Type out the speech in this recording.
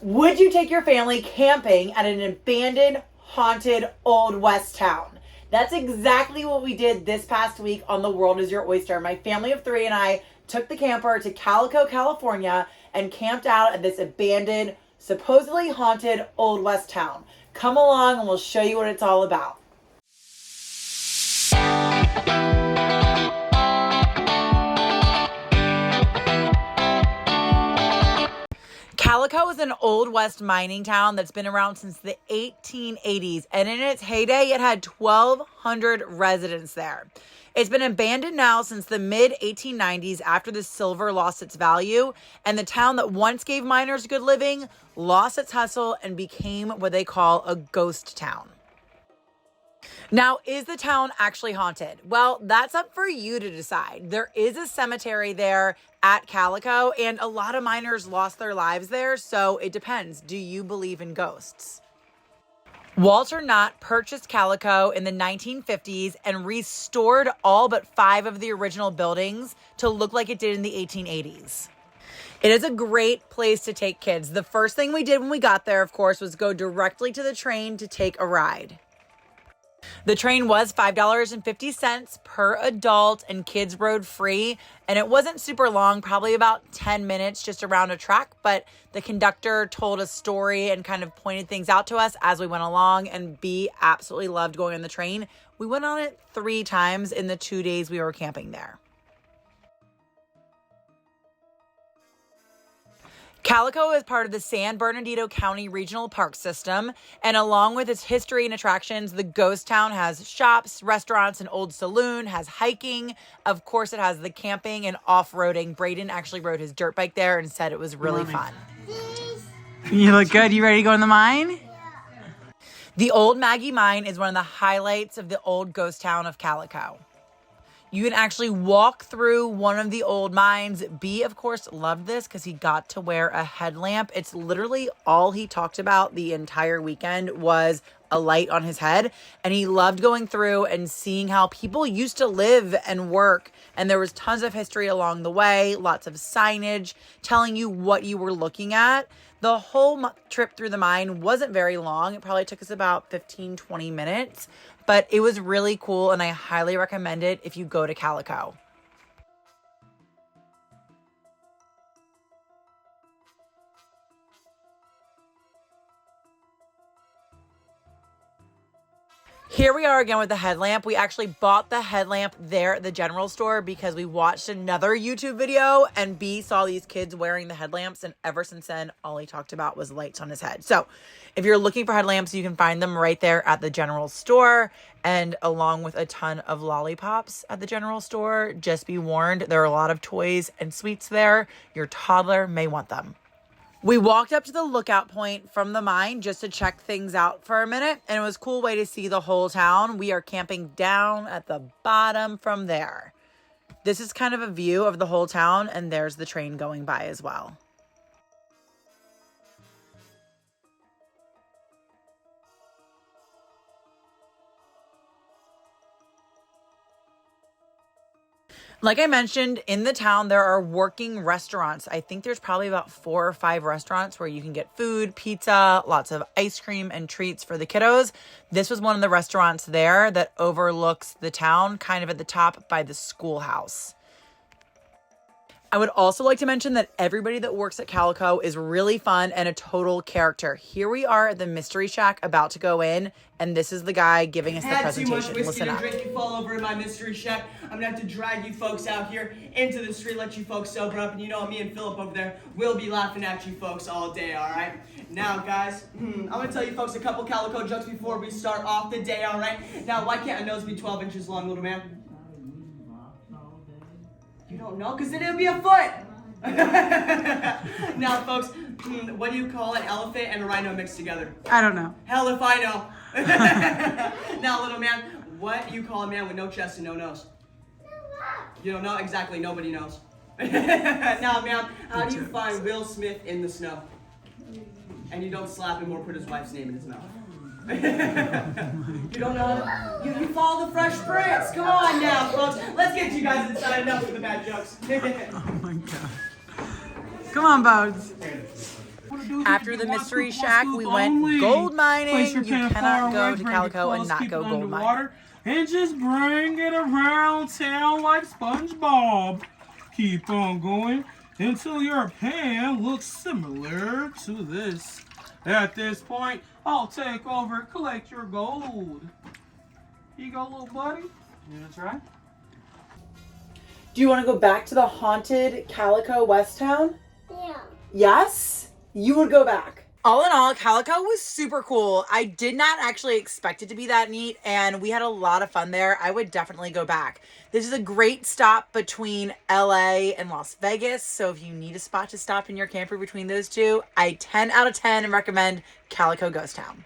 Would you take your family camping at an abandoned, haunted Old West town? That's exactly what we did this past week on The World Is Your Oyster. My family of 3 and I took the camper to Calico, California, and camped out at this abandoned, supposedly haunted Old West town. Come along and we'll show you what it's all about. Calico is an Old West mining town that's been around since the 1880s, and in its heyday, it had 1,200 residents there. It's been abandoned now since the mid-1890s after the silver lost its value, and the town that once gave miners good living lost its hustle and became what they call a ghost town. Now, is the town actually haunted? Well, that's up for you to decide. There is a cemetery there at Calico, and a lot of miners lost their lives there, so it depends. Do you believe in ghosts? Walter Knott purchased Calico in the 1950s and restored all but 5 of the original buildings to look like it did in the 1880s. It is a great place to take kids. The first thing we did when we got there, of course, was go directly to the train to take a ride. The train was $5.50 per adult, and kids rode free, and it wasn't super long, probably about 10 minutes just around a track, but the conductor told a story and kind of pointed things out to us as we went along, and B absolutely loved going on the train. We went on it 3 times in the 2 days we were camping there. Calico is part of the San Bernardino County Regional Park System, and along with its history and attractions, the ghost town has shops, restaurants, an old saloon, has hiking. Of course, it has the camping and off-roading. Braden actually rode his dirt bike there and said it was really fun. You look good. You ready to go in the mine? Yeah. The Old Maggie Mine is one of the highlights of the old ghost town of Calico. You can actually walk through one of the old mines. B, of course, loved this because he got to wear a headlamp. It's literally all he talked about the entire weekend was a light on his head. And he loved going through and seeing how people used to live and work. And there was tons of history along the way, lots of signage telling you what you were looking at. The whole trip through the mine wasn't very long. It probably took us about 15-20 minutes. But it was really cool, and I highly recommend it if you go to Calico. Here we are again with the headlamp. We actually bought the headlamp there at the general store because we watched another YouTube video and B saw these kids wearing the headlamps, and ever since then, all he talked about was lights on his head. So if you're looking for headlamps, you can find them right there at the general store, and along with a ton of lollipops at the general store. Just be warned, there are a lot of toys and sweets there. Your toddler may want them. We walked up to the lookout point from the mine just to check things out for a minute, and it was a cool way to see the whole town. We are camping down at the bottom from there. This is kind of a view of the whole town, and there's the train going by as well. Like I mentioned, in the town, there are working restaurants. I think there's probably about 4 or 5 restaurants where you can get food, pizza, lots of ice cream and treats for the kiddos. This was one of the restaurants there that overlooks the town, kind of at the top by the schoolhouse. I would also like to mention that everybody that works at Calico is really fun and a total character. Here we are at the Mystery Shack about to go in, and this is the guy giving us the presentation. Had too much whiskey Listen to up. drink, you fall over in my Mystery Shack. I'm gonna have to drag you folks out here into the street, let you folks sober up, and you know me and Philip over there will be laughing at you folks all day, alright? Now guys, I'm gonna tell you folks a couple Calico jokes before we start off the day, alright? Now why can't a nose be 12 inches long, little man? You don't know? Because then it would be a foot! Now, folks, what do you call an elephant and a rhino mixed together? I don't know. Hell if I know. Now, little man, what do you call a man with no chest and no nose? You don't know? Exactly, nobody knows. Now, man, how do you find Will Smith in the snow? And you don't slap him or put his wife's name in his mouth. You don't know? You follow the Fresh Prince. Come on now, folks. Let's get you guys inside. Enough with the bad jokes. Oh my god. Come on, Bones. After the Mystery Shack, we went gold mining. You cannot go to Calico and not go gold mining. And just bring it around town like SpongeBob. Keep on going until your pan looks similar to this. At this point, I'll take over, collect your gold. Here you go, little buddy. You gonna try? Do you want to go back to the haunted Calico West Town? Yeah. Yes? You would go back. All in all, Calico was super cool. I did not actually expect it to be that neat, and we had a lot of fun there. I would definitely go back. This is a great stop between LA and Las Vegas, so if you need a spot to stop in your camper between those two, I 10 out of 10 recommend Calico Ghost Town.